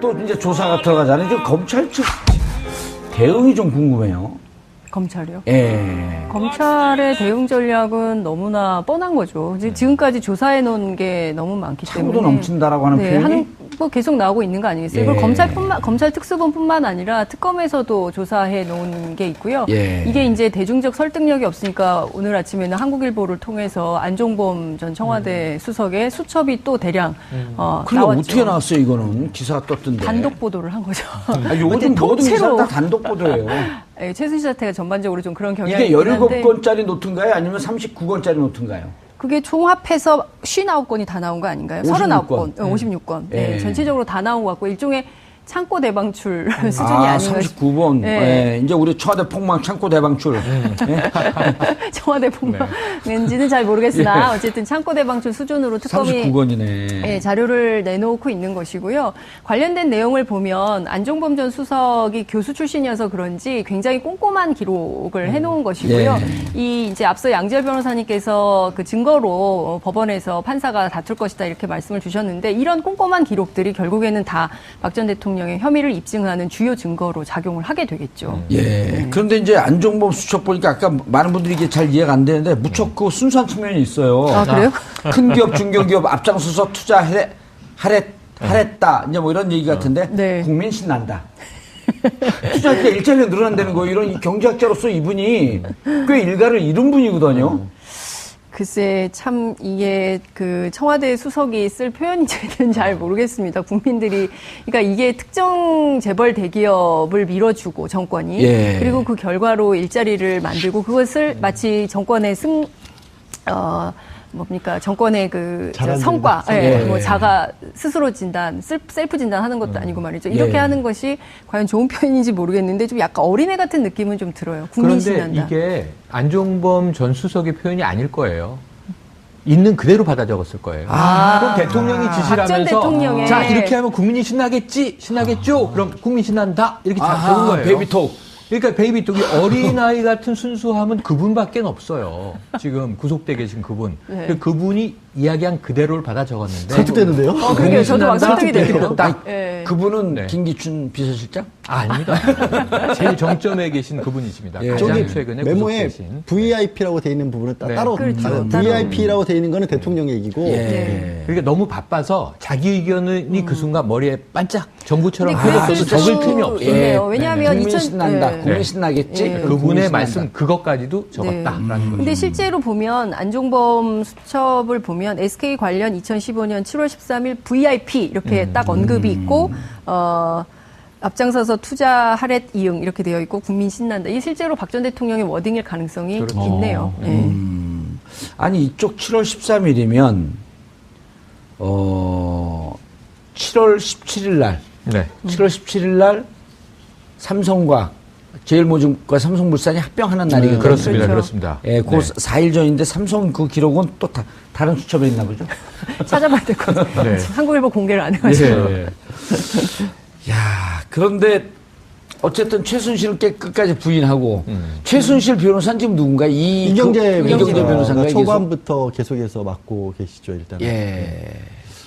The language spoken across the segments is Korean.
또 이제 조사가 들어가잖아요. 이제 검찰 측 대응이 좀 궁금해요. 검찰이요? 예. 검찰의 대응 전략은 너무나 뻔한 거죠. 지금까지 조사해 놓은 게 너무 많기 때문에. 차고도 넘친다라고 하는 표현이? 뭐 계속 나오고 있는 거 아니겠어요? 예. 그리고 검찰 특수본뿐만 아니라 특검에서도 조사해 놓은 게 있고요. 예. 이게 이제 대중적 설득력이 없으니까 오늘 아침에는 한국일보를 통해서 안종범 전 청와대 수석의 수첩이 또 대량 근데 나왔죠. 어떻게 나왔어요, 이거는? 기사가 떴던데. 단독 보도를 한 거죠. 요즘 모든 기사는 다 단독 보도예요. 네, 최순실 사태가 전반적으로 좀 그런 경향이 이게 있긴 한데 17건짜리 노트인가요? 아니면 39건짜리 노트인가요? 그게 총합해서 59건이 다 나온 거 아닌가요? 39건, 56건. 네, 예. 전체적으로 다 나온 것 같고 일종의 창고 대방출 수준이 아닌가. 39번. 네. 예, 이제 우리 청와대 폭망 창고 대방출. 청와대 폭망인지는 잘 모르겠으나 어쨌든 창고 대방출 수준으로 특검이 39건이네. 예, 자료를 내놓고 있는 것이고요. 관련된 내용을 보면 안종범 전 수석이 교수 출신이어서 그런지 굉장히 꼼꼼한 기록을 해놓은 것이고요. 예. 이 이제 앞서 양지열 변호사님께서 그 증거로 법원에서 판사가 다툴 것이다 이렇게 말씀을 주셨는데 이런 꼼꼼한 기록들이 결국에는 다 박 전 대통령의 혐의를 입증하는 주요 증거로 작용을 하게 되겠죠. 예. 그런데 이제 안종범 수첩 보니까 아까 많은 분들이 이게 잘 이해가 안 되는데 무척 그 순수한 측면이 있어요. 아, 그래요? 큰 기업, 중견기업 앞장서서 하랬다. 이제 뭐 이런 얘기 같은데 네. 국민 신난다. 투자할 때 일자리가 늘어난다는 거 이런 경제학자로서 이분이 꽤 일가를 이룬 분이거든요. 글쎄, 참, 이게, 청와대 수석이 쓸 표현인지는 잘 모르겠습니다. 국민들이, 그러니까 이게 특정 재벌 대기업을 밀어주고, 정권이. 예. 그리고 그 결과로 일자리를 만들고, 그것을 마치 정권의 정권의 성과, 예. 뭐 자가 스스로 진단, 셀프 진단하는 것도 아니고 말이죠. 이렇게 예. 하는 것이 과연 좋은 표현인지 모르겠는데 좀 약간 어린애 같은 느낌은 좀 들어요. 국민 신난다. 그런데 이게 안종범 전 수석의 표현이 아닐 거예요. 있는 그대로 받아 적었을 거예요. 그럼 대통령이 지시를 박 전 하면서 대통령의 자 이렇게 하면 국민이 신나겠죠? 그럼 국민 신난다? 이렇게 적은 거예요. 베이비톡. 그러니까 베이비톡이 어린아이 같은 순수함은 그분밖에 없어요. 지금 구속돼 계신 그분. 네. 그분이 이야기한 그대로를 받아 적었는데. 설득되는데요? 그러게요. 저도 막 설득이 되네요. 네. 그분은 네. 김기춘 비서실장? 아닙니다. 제일 정점에 계신 그분이십니다. 예. 가장 저기 최근에 메모에 구속되신. VIP라고 돼 있는 부분은 네. 따로 그렇죠. VIP라고 돼 있는 거는 대통령 얘기고 예. 그러니까 너무 바빠서 자기 의견이 그 순간 머리에 반짝 전구처럼 근데 흘러서 그랬을 적을 틈이 수도 없어요. 있네요. 왜냐하면 국민 신난다. 네. 국민 신나겠지? 예. 그럼 그분의 국민 신난다. 말씀 그것까지도 적었다라는 거죠. 근데 실제로 보면 안종범 수첩을 보면 SK 관련 2015년 7월 13일 VIP 이렇게 딱 언급이 있고 앞장서서 투자 할애 이응 이렇게 되어 있고 국민 신난다. 이게 실제로 박 전 대통령의 워딩일 가능성이 있네요. 네. 아니 이쪽 7월 13일이면 7월 17일 날 네. 7월 17일 날 삼성과 제일모직과 삼성물산이 합병하는 날이거든요. 그렇습니다. 그렇죠. 그렇습니다. 예, 그 4일 전인데 삼성 그 기록은 또 다른 수첩에 있나 보죠? 찾아봐야 될 것 같아요. 네. 한국일보 공개를 안 해가지고. 예. 야, 그런데 어쨌든 최순실은 끝까지 부인하고 최순실 변호사는 지금 누군가? 이경재 변호사가 변호사가 초반부터 계속해서 맡고 계시죠 일단. 예.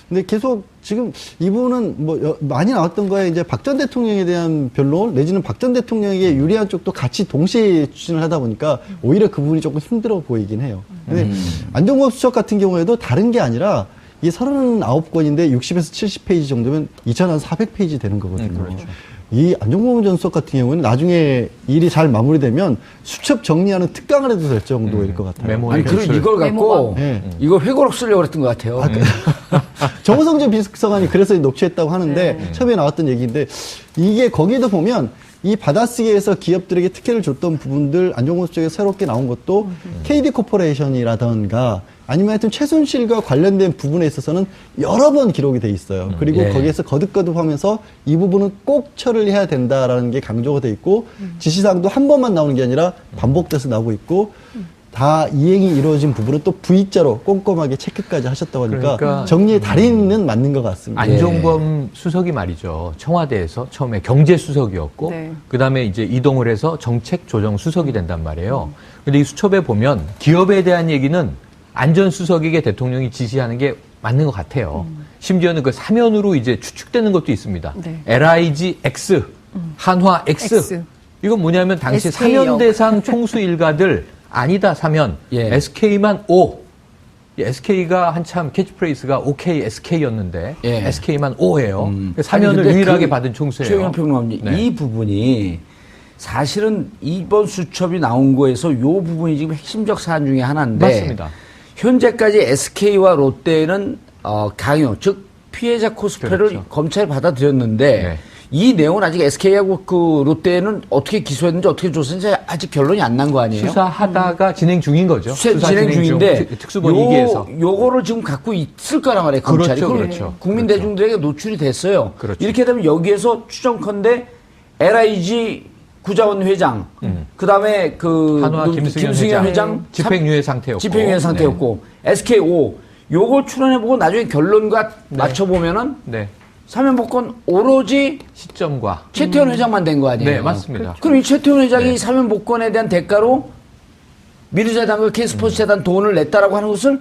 근데 계속 지금 이분은 많이 나왔던 거에 이제 박 전 대통령에 대한 변론 내지는 박 전 대통령에게 유리한 쪽도 같이 동시에 추진을 하다 보니까 오히려 그 부분이 조금 힘들어 보이긴 해요. 근데 안종범 수석 같은 경우에도 다른 게 아니라 이게 39건인데 60에서 70페이지 정도면 2,400페이지 되는 거거든요. 그렇죠. 이 안종범 전 수석 같은 경우는 나중에 일이 잘 마무리되면 수첩 정리하는 특강을 해도 될 정도일 것 같아요. 메모 아니, 그리고 이걸 갖고 네. 이거 회고록 쓰려고 그랬던 것 같아요. 정우성전 비서관이 그래서 녹취했다고 하는데 처음에 나왔던 얘기인데 이게 거기에도 보면 이 받아쓰기에서 기업들에게 특혜를 줬던 부분들 안종범 쪽에 새롭게 나온 것도 KD 코퍼레이션이라던가 아니면 하여튼 최순실과 관련된 부분에 있어서는 여러 번 기록이 돼 있어요. 그리고 예. 거기에서 거듭거듭하면서 이 부분은 꼭 처리해야 된다라는 게 강조가 돼 있고 지시사항도 한 번만 나오는 게 아니라 반복돼서 나오고 있고 다 이행이 이루어진 부분은 또 V자로 꼼꼼하게 체크까지 하셨다고 하니까 그러니까 정리의 달인은 맞는 것 같습니다. 안종범 수석이 말이죠. 청와대에서 처음에 경제수석이었고 네. 그다음에 이제 이동을 해서 정책조정수석이 된단 말이에요. 근데 이 수첩에 보면 기업에 대한 얘기는 안 전 수석에게 대통령이 지시하는 게 맞는 것 같아요. 심지어는 그 사면으로 이제 추측되는 것도 있습니다. 네. LIGX, 한화 X. 이건 뭐냐면 당시 SK 역. 사면 대상 총수 일가들 아니다 사면 예. SK만 O. SK가 한참 캐치프레이즈가 OK SK였는데 예. SK만 O예요. 사면을 아니, 근데 유일하게 받은 총수예요. 최영현 평론가님, 네. 이 부분이 사실은 이번 수첩이 나온 거에서 이 부분이 지금 핵심적 사안 중에 하나인데 맞습니다. 현재까지 SK와 롯데는 강요, 즉 피해자 코스프레를 그렇죠. 검찰이 받아들였는데 네. 이 내용은 아직 SK하고 그 롯데는 어떻게 기소했는지 어떻게 조사했는지 아직 결론이 안 난 거 아니에요? 수사하다가 진행 중인 거죠. 수사 수사 진행 중인데 특수본 2기에서. 요거를 지금 갖고 있을 거란 말이에요. 검찰이. 그렇죠, 그걸 그렇죠. 국민 그렇죠. 대중들에게 노출이 됐어요. 그렇죠. 이렇게 되면 여기에서 추정컨대 LIG 구자원 회장, 그다음에 그 한화 김승현 회장 집행유예 상태였고. 집행유예 상태였고 SKO 요거 출연해보고 나중에 결론과 맞춰보면은 네. 사면복권 오로지 시점과. 최태원 회장만 된 거 아니에요? 네, 맞습니다. 그럼 이 최태원 회장이 네. 사면복권에 대한 대가로 미르재단과 K스포츠재단 돈을 냈다라고 하는 것을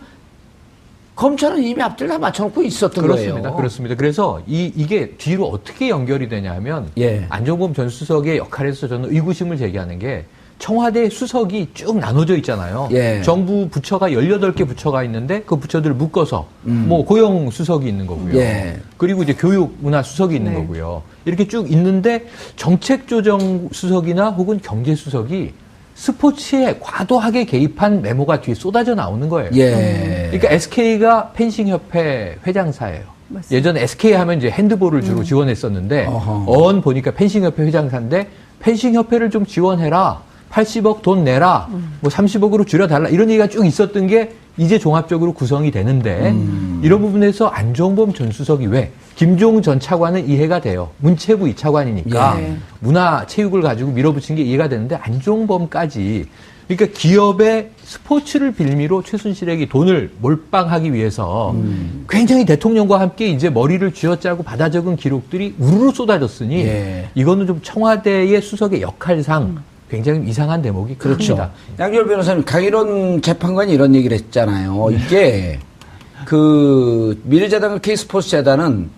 검찰은 이미 앞뒤를 다 맞춰놓고 있었던 그렇습니다. 거예요. 그렇습니다. 그래서 이게 뒤로 어떻게 연결이 되냐면 예. 안종범 전 수석의 역할에서 저는 의구심을 제기하는 게 청와대 수석이 쭉 나눠져 있잖아요. 예. 정부 부처가 18개 부처가 있는데 그 부처들을 묶어서 뭐 고용 수석이 있는 거고요. 예. 그리고 이제 교육 문화 수석이 있는 네. 거고요. 이렇게 쭉 있는데 정책조정 수석이나 혹은 경제 수석이 스포츠에 과도하게 개입한 메모가 뒤에 쏟아져 나오는 거예요. 예. 그러니까 SK가 펜싱협회 회장사예요. 맞습니다. 예전에 SK 하면 이제 핸드볼을 주로 지원했었는데 어허. 어언 보니까 펜싱협회 회장사인데 펜싱협회를 좀 지원해라. 80억 돈 내라. 뭐 30억으로 줄여달라. 이런 얘기가 쭉 있었던 게 이제 종합적으로 구성이 되는데 이런 부분에서 안종범 전 수석이 왜 김종 전 차관은 이해가 돼요. 문체부 2차관이니까 예. 문화체육을 가지고 밀어붙인 게 이해가 되는데 안종범까지 그러니까 기업의 스포츠를 빌미로 최순실에게 돈을 몰빵하기 위해서 굉장히 대통령과 함께 이제 머리를 쥐어짜고 받아 적은 기록들이 우르르 쏟아졌으니 예. 이거는 좀 청와대의 수석의 역할상 굉장히 이상한 대목이 그렇죠. 큽니다. 양지열 변호사님, 강일원 재판관이 이런 얘기를 했잖아요. 이게, 미래재단과 K스포츠재단은,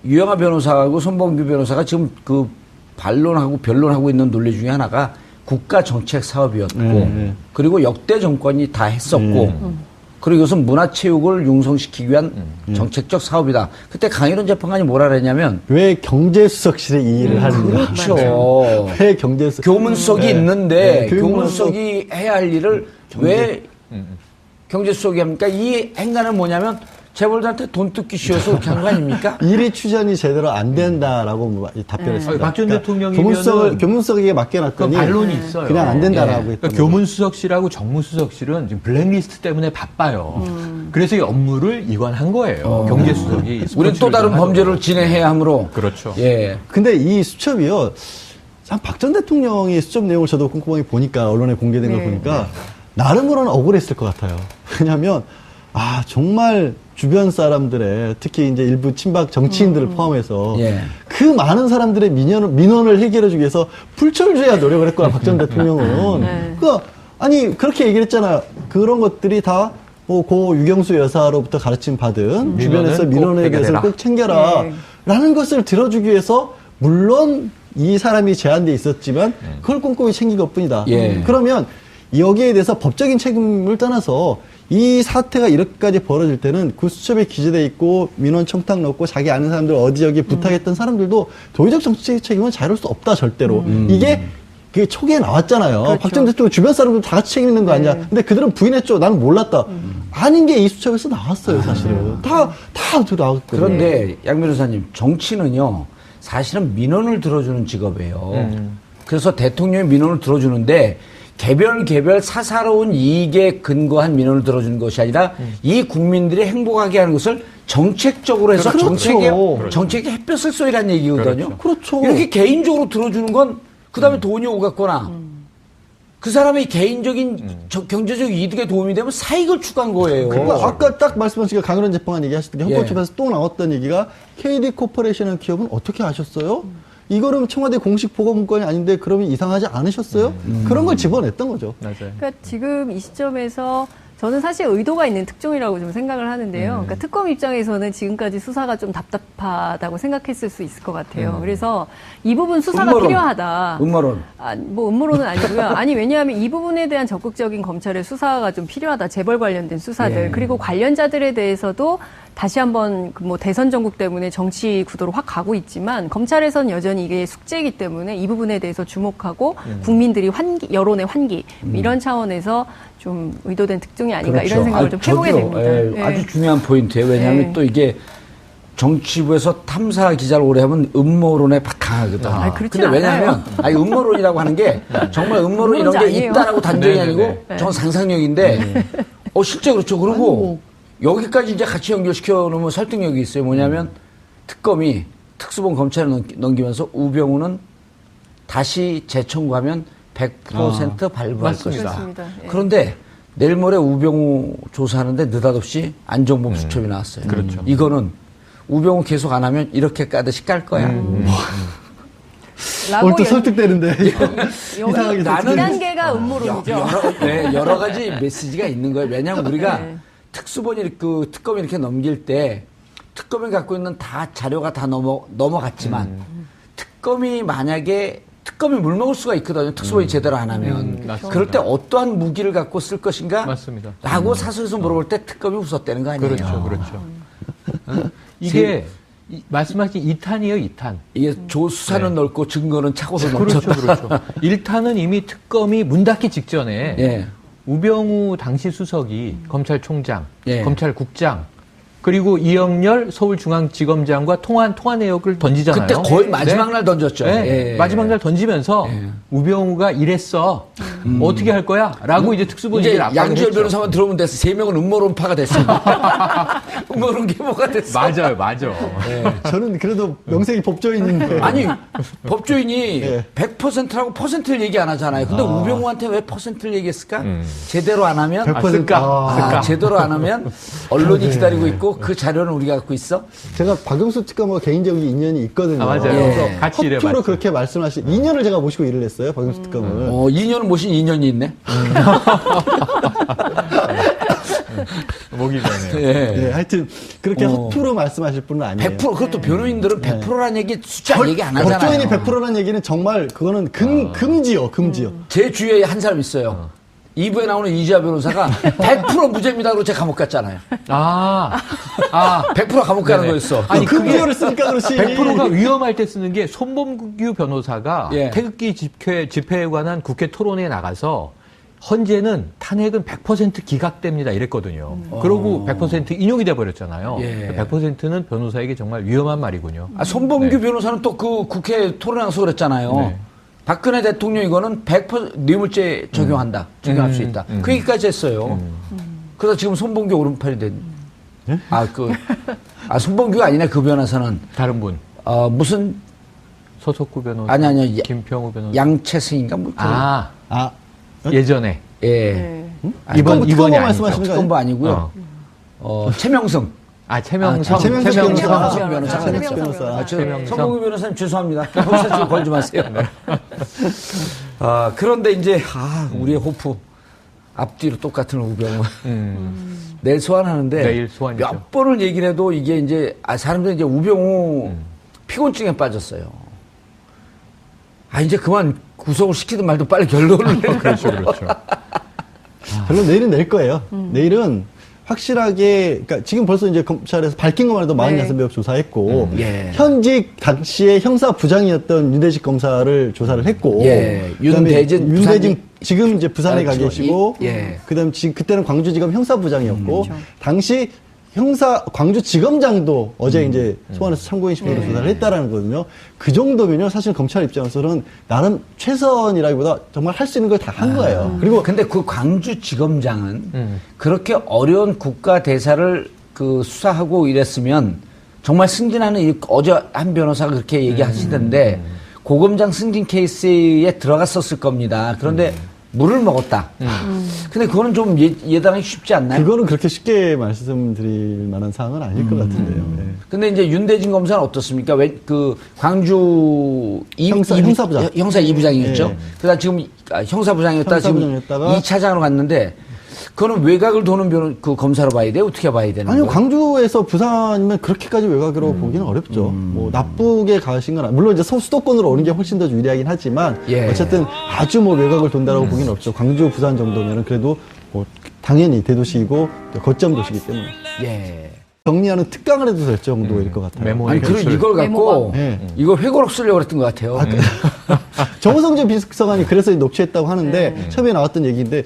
유영하 변호사하고 손범규 변호사가 지금 반론하고 변론하고 있는 논리 중에 하나가 국가 정책 사업이었고, 그리고 역대 정권이 다 했었고, 그리고 이것은 문화체육을 융성시키기 위한 정책적 사업이다. 그때 강일원 재판관이 뭐라 그랬냐면, 왜 경제수석실에 이 일을 하느냐. 그렇죠. 왜 경제수석. 교문수석이 네. 있는데 네, 교문수석이 해야 할 일을 왜 경제수석이 합니까? 이 행간은 뭐냐면 재벌들한테 돈 뜯기 쉬워서 그렇게 한 거 아닙니까? 일이 추전이 제대로 안 된다라고 답변했습니다. 박 전 대통령이면은 교문수석에게 그 맡겨놨더니 반론이 있어요. 그냥 안 된다라고 예. 했던 그러니까 거죠. 교문수석실하고 정무수석실은 지금 블랙리스트 때문에 바빠요. 그래서 이 업무를 이관한 거예요. 경제수석이. 우리는 또 다른 범죄를 진행해야 하므로. 그렇죠. 예. 근데 이 수첩이요. 참 박 전 대통령의 수첩 내용을 저도 꼼꼼하게 보니까 언론에 공개된 걸 네. 보니까 나름으로는 억울했을 것 같아요. 왜냐하면 정말 주변 사람들의 특히 이제 일부 친박 정치인들을 포함해서 예. 그 많은 사람들의 민원을 해결해주기 위해서 불철주야 노력을 했구나 박 전 대통령은. 네. 그러니까 아니 그렇게 얘기를 했잖아요. 그런 것들이 다 고 유경수 여사로부터 가르침 받은 주변에서 민원은 꼭 민원에 대해서 해결해라. 꼭 챙겨라. 네. 라는 것을 들어주기 위해서 물론 이 사람이 제한돼 있었지만 그걸 꼼꼼히 챙긴 것뿐이다. 예. 그러면 여기에 대해서 법적인 책임을 떠나서 이 사태가 이렇게까지 벌어질 때는 그 수첩에 기재돼 있고 민원 청탁 넣고 자기 아는 사람들 어디 여기 부탁했던 사람들도 도의적 정치적 책임은 자유로울 수 없다 절대로. 이게 그게 초기에 나왔잖아요. 그렇죠. 박 전 대통령 주변 사람들 다 같이 책임 있는 거 아니야. 근데 그들은 부인했죠. 나는 몰랐다. 아닌 게 이 수첩에서 나왔어요, 사실은. 다 나왔거든요. 그런데 양 변호사님, 정치는요, 사실은 민원을 들어주는 직업이에요. 그래서 대통령의 민원을 들어주는데 개별 사사로운 이익에 근거한 민원을 들어주는 것이 아니라 이 국민들이 행복하게 하는 것을 정책적으로 해서 그렇죠. 정책의 햇볕을 쏘이라는 얘기거든요. 그렇죠. 이렇게 개인적으로 들어주는 건 그다음에 돈이 오갔거나 그 사람의 개인적인 경제적 이득에 도움이 되면 사익을 추구한 거예요. 그러니까 아까 딱 말씀하신 강일원 재판관 얘기하셨던 게 예. 헌법재판에서 또 나왔던 얘기가 KD 코퍼레이션이라는 기업은 어떻게 아셨어요? 이거는 청와대 공식 보고 문건이 아닌데 그러면 이상하지 않으셨어요? 그런 걸 집어냈던 거죠. 맞아요. 그러니까 지금 이 시점에서 저는 사실 의도가 있는 특종이라고 좀 생각을 하는데요. 그러니까 특검 입장에서는 지금까지 수사가 좀 답답하다고 생각했을 수 있을 것 같아요. 그래서 이 부분 수사가 음모론. 필요하다. 음모론. 뭐 음모론은 아니고요. 아니 왜냐하면 이 부분에 대한 적극적인 검찰의 수사가 좀 필요하다. 재벌 관련된 수사들 예. 그리고 관련자들에 대해서도 다시 한번 그 뭐 대선 전국 때문에 정치 구도로 확 가고 있지만 검찰에서는 여전히 이게 숙제이기 때문에 이 부분에 대해서 주목하고 국민들이 여론의 환기 이런 차원에서 좀 의도된 특종이 아닌가 이런 생각을 좀 해보게 저도요. 됩니다. 예, 예. 아주 중요한 포인트예요. 왜냐하면 예. 또 이게 정치부에서 탐사 기자를 오래 하면 음모론에 강하거든. 아, 그렇진 근데 왜냐하면 음모론이라고 하는 게 정말 음모론 이런 게 음모론이 아니에요. 있다라고 단정이 네, 아니고 네, 네. 저건 상상력인데 실제 그렇죠. 그리고 여기까지 이제 같이 연결시켜 놓으면 설득력이 있어요. 뭐냐면 특검이 특수본 검찰에 넘기면서 우병우는 다시 재청구하면 100% 발부할 맞습니다. 것이다. 그렇습니다. 예. 그런데 내일 모레 우병우 조사하는데 느닷없이 안정범 수첩이 나왔어요. 그렇죠. 이거는 우병우 계속 안 하면 이렇게 까듯이 깔 거야. 라고 오늘 또 연- 설득되는데. 여기 이상하게 나는- 2단계가 음모론이죠. 여러 가지 메시지가 있는 거예요. 왜냐하면 우리가 네. 특수본이 특검이 이렇게 넘길 때 특검이 갖고 있는 다 자료가 다 넘어갔지만 특검이 만약에 특검이 물먹을 수가 있거든요. 특수본이 제대로 안 하면. 맞습니다. 그럴 때 어떠한 무기를 갖고 쓸 것인가? 맞습니다. 라고 사설에서 물어볼 때 특검이 웃었다는 거 아니에요? 그렇죠, 그렇죠. 이게 말씀하신 2탄이에요, 2탄. 이게 수사는 넓고 증거는 차고도 그렇죠, 넘쳤다. 그렇죠. 1탄은 이미 특검이 문 닫기 직전에 예. 우병우 당시 수석이 검찰총장, 예. 검찰국장, 그리고 이영렬 서울중앙지검장과 통화 내역을 던지잖아요. 그때 거의 마지막 네. 날 던졌죠. 네. 예. 마지막 날 던지면서 우병우가 이랬어. 어떻게 할 거야? 라고 이제 특수본이 이제 압박을 양지열 했죠. 변호사만 들어오면 됐어. 3명은 음모론파가 됐습니다. 음모론 계모가 됐어. 맞아요, 맞아. 저는 그래도 명색이 법조인인데. 아니 법조인이 예. 100%라고 퍼센트를 얘기 안 하잖아요. 근데 우병우한테 왜 퍼센트를 얘기했을까? 제대로 안 하면 100%. 제대로 안 하면 언론이 기다리고 있고 그 자료는 우리가 갖고 있어. 제가 박영수 특검과 개인적인 인연이 있거든요. 아, 맞아요. 그래서 예. 같이 일해봤죠. 허투루 그렇게 말씀하시 2년을 제가 모시고 일을 했어요. 박영수 특검을. 2년을 모신 2년이 있네. 목이 되네요. 예. 예, 하여튼 그렇게 허투루 말씀하실 분은 아니에요. 100% 그것도 변호인들은 100%라는 얘기 숫자 얘기 안 하잖아요. 법조인이 100%라는 얘기는 정말 그거는 금지요. 제 주위에 한 사람 있어요. 2부에 나오는 이지아 변호사가 100% 무죄입니다. 그러고 제가 감옥 갔잖아요. 100% 감옥 가는 네네. 거였어. 아니, 그게 금지어를 쓰니까 그렇지. 100%가 위험할 때 쓰는 게 손범규 변호사가 예. 태극기 집회에 관한 국회 토론회에 나가서 헌재는 탄핵은 100% 기각됩니다 이랬거든요. 그러고 100% 인용이 돼버렸잖아요. 예. 100%는 변호사에게 정말 위험한 말이군요. 손범규 변호사는 또 그 국회 토론에서 그랬잖아요. 네. 박근혜 대통령 이거는 100% 뇌물죄 적용한다. 적용할 수 있다. 그 얘기까지 했어요. 그래서 지금 손범규 오른팔이 된. 손범규가 아니네, 그 변호사는. 다른 분 무슨, 서석구 변호사, 아니, 김평우 변호사. 양채승인가? 뭐, 예전에 예. 네. 이번이 특검 아니죠. 말씀하시는 거 아니에요? 특검부 아니고요. 최명성. 최명성 최명성 변호사. 변호사. 최명성 변호사. 최명성. 손범규 변호사님 죄송합니다. 변호사 좀 걸지 마세요. 그런데 이제, 우리의 호프. 앞뒤로 똑같은 우병우. 내일 소환하는데. 내일 소환이죠. 몇 번을 얘기를 해도 이게 이제, 사람들이 이제 우병우 피곤증에 빠졌어요. 이제 그만 구속을 시키든 말든 빨리 결론을 내려. 그렇죠. 결론 내일은 낼 거예요. 내일은 확실하게, 그러니까 지금 벌써 이제 검찰에서 밝힌 것만 해도 46명 조사했고, 예. 현직 당시에 형사부장이었던 윤대식 검사를 조사를 했고, 예. 그다음에 윤대진 윤대진 지금 이제 부산에 가 지금 계시고, 예. 그다음 그때는 광주지검 형사부장이었고, 당시 광주지검장도 어제 이제 소환해서 참고인식으로 조사를 했다라는 거거든요. 그 정도면요, 사실 검찰 입장에서는 나름 최선이라기보다 정말 할 수 있는 걸 다 한 거예요. 그리고 근데 그 광주지검장은 그렇게 어려운 국가 대사를 수사하고 이랬으면 정말 승진하는 어제 한 변호사가 그렇게 얘기하시던데 고검장 승진 케이스에 들어갔었을 겁니다. 그런데 물을 먹었다. 근데 그거는 좀 예단하기 쉽지 않나요? 그거는 그렇게 쉽게 말씀드릴 만한 사항은 아닐 것 같은데요. 예. 근데 이제 윤대진 검사는 어떻습니까? 왜 광주 형사부장. 형사 2부장이었죠. 예. 그다음 지금 형사부장이었다가 지금 형사부장이었다가 2차장으로 갔는데 그거는 외곽을 도는 그 검사로 봐야 돼요? 어떻게 봐야 되는 아니요, 거예요? 광주에서 부산이면 그렇게까지 외곽으로 보기는 어렵죠. 뭐 나쁘게 가신 건 물론 이제 수도권으로 오는 게 훨씬 더 유리하긴 하지만 예. 어쨌든 아주 뭐 외곽을 돈다라고 보기는 어렵죠. 광주, 부산 정도면은 그래도 뭐 당연히 대도시이고 거점 도시이기 때문에 예. 정리하는 특강을 해도 될 정도일 것 같아요. 메모. 아니, 그리고 이걸 갖고 네. 이걸 회고록 쓰려고 그랬던 것 같아요. 정호성재 비서관이 그래서 녹취했다고 하는데 처음에 나왔던 얘기인데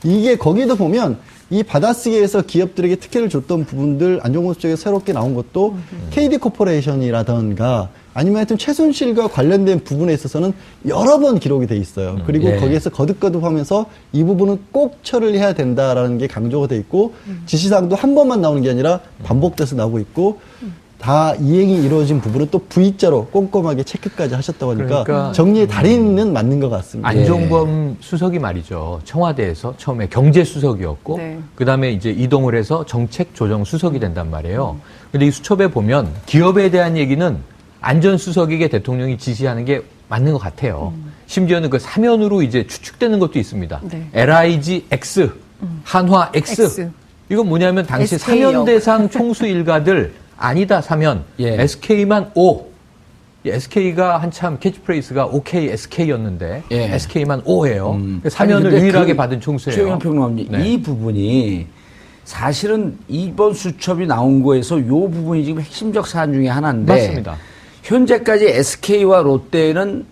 이게 거기에도 보면 이 받아쓰기에서 기업들에게 특혜를 줬던 부분들 안종범 쪽에 새롭게 나온 것도 KD 코퍼레이션이라던가 아니면 하여튼 최순실과 관련된 부분에 있어서는 여러 번 기록이 돼 있어요. 그리고 예. 거기에서 거듭거듭하면서 이 부분은 꼭 처리해야 된다라는 게 강조가 돼 있고 지시사항도 한 번만 나오는 게 아니라 반복돼서 나오고 있고 다 이행이 이루어진 부분은 또 V자로 꼼꼼하게 체크까지 하셨다고 하니까 그러니까 정리의 달인은 맞는 것 같습니다. 안종범 수석이 말이죠. 청와대에서 처음에 경제수석이었고 네. 그다음에 이제 이동을 해서 정책조정수석이 된단 말이에요. 근데 이 수첩에 보면 기업에 대한 얘기는 안전수석에게 대통령이 지시하는 게 맞는 것 같아요. 심지어는 그 사면으로 이제 추측되는 것도 있습니다. 네. LIG X, 한화 X. X. 이건 뭐냐면 당시 SK 사면 역. 대상 총수 일가들 아니다 사면 예. SK만 O. SK가 한참 캐치프레이스가 OK SK였는데 예. SK만 O예요. 사면을 아니, 근데 유일하게 그 받은 총수예요. 최영현 평론가님, 네. 이 부분이 사실은 이번 수첩이 나온 거에서 이 부분이 지금 핵심적 사안 중에 하나인데 맞습니다. 현재까지 SK와 롯데는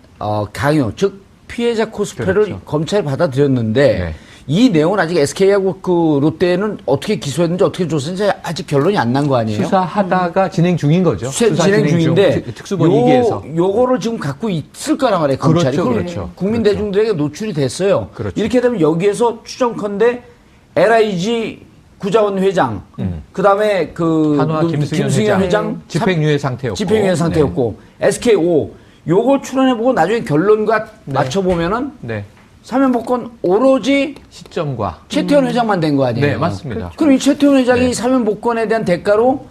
강요, 즉 피해자 코스프레를 그렇죠. 검찰이 받아들였는데 네. 이 내용은 아직 SK하고 그 롯데는 어떻게 기소했는지 어떻게 조사했는지 아직 결론이 안 난 거 아니에요? 수사하다가 진행 중인 거죠. 수사 진행 중인데 특수본 2기에서. 요거를 지금 갖고 있을 거란 말이에요. 검찰이. 그렇죠, 그럼 그렇죠. 국민 그렇죠. 대중들에게 노출이 됐어요. 그렇죠. 이렇게 되면 여기에서 추정컨대 LIG 구자원 회장, 그다음에 그 한화 김승현 회장 집행유예 상태였고. 집행유예 상태였고 SKO 요걸 추론해보고 나중에 결론과 맞춰보면은 네. 사면복권 오로지 시점과. 최태원 회장만 된 거 아니에요? 네, 맞습니다. 그럼 이 최태원 회장이 네. 사면복권에 대한 대가로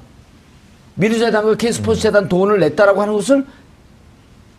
미르재단과 K스포츠재단 돈을 냈다라고 하는 것을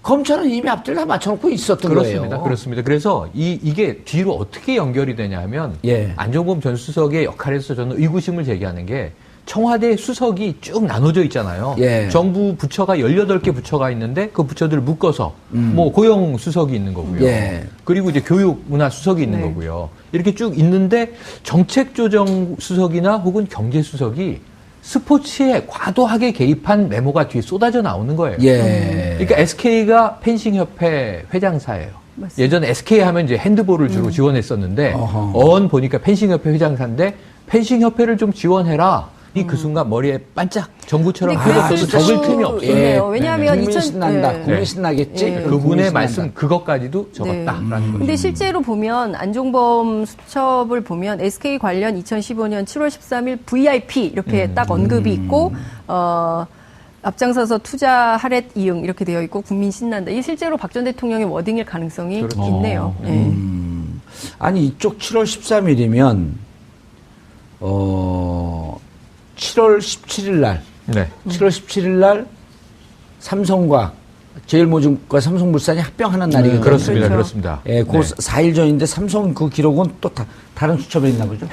검찰은 이미 앞뒤를 다 맞춰놓고 있었던 그렇습니다. 거예요. 그렇습니다. 그래서 이게 뒤로 어떻게 연결이 되냐면 예. 안종범 전 수석의 역할에서 저는 의구심을 제기하는 게 청와대 수석이 쭉 나눠져 있잖아요. 예. 정부 부처가 18개 부처가 있는데 그 부처들을 묶어서 뭐 고용 수석이 있는 거고요. 예. 그리고 이제 교육 문화 수석이 있는 네. 거고요. 이렇게 쭉 있는데 정책조정 수석이나 혹은 경제 수석이 스포츠에 과도하게 개입한 메모가 뒤에 쏟아져 나오는 거예요. 예. 그러니까 SK가 펜싱협회 회장사예요. 맞습니다. 예전에 SK 하면 이제 핸드볼을 주로 지원했었는데 어허. 보니까 펜싱협회 회장사인데 펜싱협회를 좀 지원해라. 이 그 순간 머리에 반짝 전구처럼 근데 펴졌어도 그랬을 적을 수도 틈이 없어요. 있네요. 왜냐하면 국민 2000 신난다. 네. 국민 신나겠지. 네. 국민 그분의 신난다. 말씀 그것까지도 적었다라는 거죠. 근데 실제로 보면 안종범 수첩을 보면 SK 관련 2015년 7월 13일 VIP 이렇게 딱 언급이 있고 앞장서서 투자 할애 이응 이렇게 되어 있고 국민 신난다. 이게 실제로 박 전 대통령의 워딩일 가능성이 그렇죠. 있네요. 네. 아니 이쪽 7월 13일이면 7월 17일 날 네. 7월 17일 날 삼성과 제일모직과 삼성물산이 합병하는 날이거든요. 그렇습니다. 그렇죠. 그렇습니다. 예, 그 4일 전인데 삼성 그 기록은 또 다른 수첩에 있나 보죠.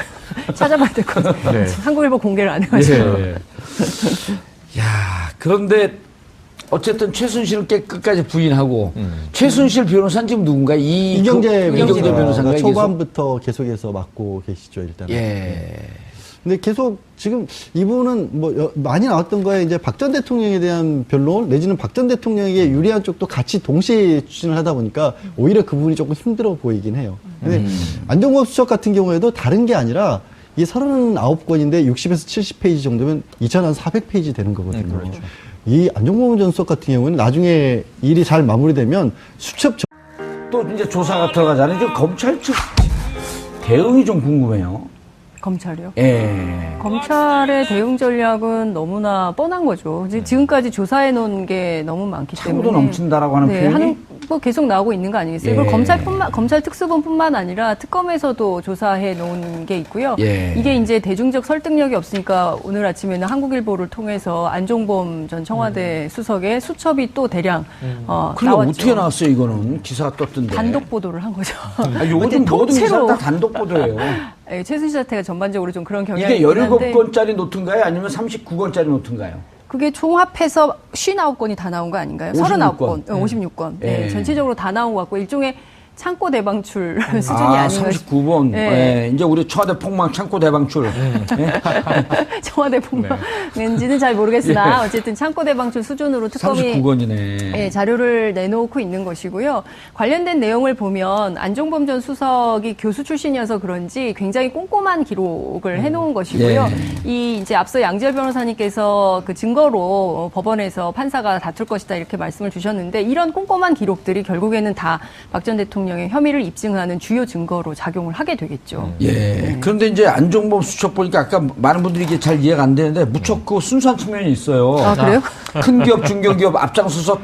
찾아봐야 될 것 같아요. 네. 한국일보 공개를 안 해가지고. 예. 야, 그런데 어쨌든 최순실은 끝까지 부인하고 최순실 변호사는 지금 누군가 이경재 변호사가 변호사가 계속 초반부터 계속해서 맡고 계시죠 일단. 예. 근데 계속 지금 이분은 뭐 많이 나왔던 거에 이제 박 전 대통령에 대한 변론 내지는 박 전 대통령에게 유리한 쪽도 같이 동시에 추진을 하다 보니까 오히려 그 부분이 조금 힘들어 보이긴 해요. 근데 안종범 수석 같은 경우에도 다른 게 아니라 이게 39건인데 60에서 70페이지 정도면 2,400페이지 되는 거거든요. 그렇죠. 이 안종범 전 수석 같은 경우는 나중에 일이 잘 마무리되면 수첩 또 이제 조사가 들어가잖아요. 이제 검찰 측 대응이 좀 궁금해요. 검찰이요? 예. 검찰의 대응 전략은 너무나 뻔한 거죠. 지금까지 조사해 놓은 게 너무 많기 때문에. 차고도 넘친다라고 하는 네, 표현이? 뭐 계속 나오고 있는 거 아니겠어요? 예. 이걸 검찰 특수본뿐만 아니라 특검에서도 조사해 놓은 게 있고요. 예. 이게 이제 대중적 설득력이 없으니까 오늘 아침에는 한국일보를 통해서 안종범 전 청와대 수석의 수첩이 또 대량 그런데 나왔죠. 어떻게 나왔어요, 이거는? 기사가 떴던데. 단독 보도를 한 거죠. 아, 요즘 모든 기사 통째로. 다 단독 보도예요. 예, 최순실 사태가 전반적으로 좀 그런 경향이 이게 있긴 한데 17건짜리 노트인가요? 아니면 39건짜리 노트인가요? 그게 종합해서 59건이 다 나온 거 아닌가요? 56건. 56건. 네, 예. 전체적으로 다 나온 것 같고 일종의 창고 대방출 수준이 아, 아닌가 39번. 예. 예, 이제 우리 청와대 폭망 창고 대방출. 예. 청와대 폭망인지는 잘 모르겠으나 어쨌든 창고 대방출 수준으로 특검이 39건이네. 예, 자료를 내놓고 있는 것이고요. 관련된 내용을 보면 안종범 전 수석이 교수 출신이어서 그런지 굉장히 꼼꼼한 기록을 해놓은 것이고요. 예. 이 이제 앞서 양지열 변호사님께서 그 증거로 법원에서 판사가 다툴 것이다 이렇게 말씀을 주셨는데 이런 꼼꼼한 기록들이 결국에는 다 박 전 대통령의 혐의를 입증하는 주요 증거로 작용을 하게 되겠죠. 예. 그런데 이제 안종범 수첩 보니까 아까 많은 분들이 이게 잘 이해가 안 되는데 무척 그 순수한 측면이 있어요. 아, 그래요? 큰 기업, 중견기업 앞장서서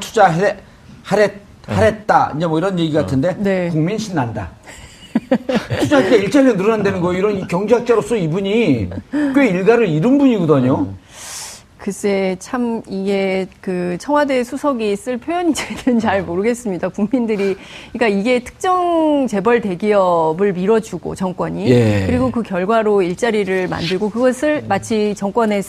하랬다. 이제 뭐 이런 얘기 같은데 네. 국민 신난다. 투자할 때 일자리가 늘어난다는 거 이런 경제학자로서 이분이 꽤 일가를 이룬 분이거든요. 글쎄, 참, 이게 그 청와대 수석이 쓸 표현인지는 잘 모르겠습니다. 국민들이, 그러니까 이게 특정 재벌 대기업을 밀어주고 정권이. 예. 그리고 그 결과로 일자리를 만들고 그것을 마치 정권의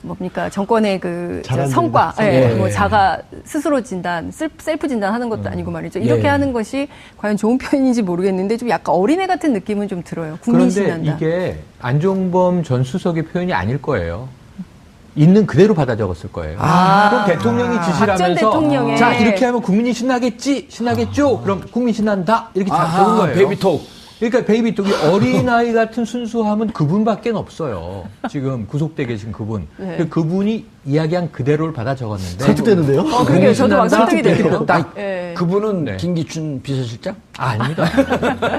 뭡니까 정권의 그 잘한 성과, 일이다. 예, 예. 뭐 자가 스스로 진단, 셀프 진단하는 것도 아니고 말이죠. 이렇게 예. 하는 것이 과연 좋은 표현인지 모르겠는데 좀 약간 어린애 같은 느낌은 좀 들어요. 국민 그런데 신난다. 이게 안종범 전 수석의 표현이 아닐 거예요. 있는 그대로 받아 적었을 거예요. 그럼 대통령이 지시를 박전 하면서 대통령의 자 이렇게 하면 국민이 신나겠죠? 그럼 국민 신난다 이렇게 적은 거예요. 베이비톡. 그러니까 베이비톡이 어린아이 같은 순수함은 그분밖에 없어요. 지금 구속돼 계신 그분. 네. 그분이 이야기한 그대로를 받아 적었는데. 설득되는데요? 그러게요. 저도 막 설득이 되네요. 딱 예. 그분은 네. 김기춘 비서실장? 아닙니다.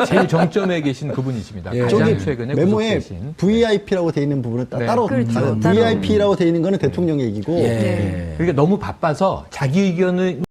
제일 정점에 계신 그분이십니다. 예. 가장 저기 최근에 메모에 구속되신. VIP라고 돼 있는 부분은 네. 따로 그렇죠. 다른 따로. VIP라고 돼 있는 거는 대통령 얘기고 예. 네. 그러니까 너무 바빠서 자기 의견을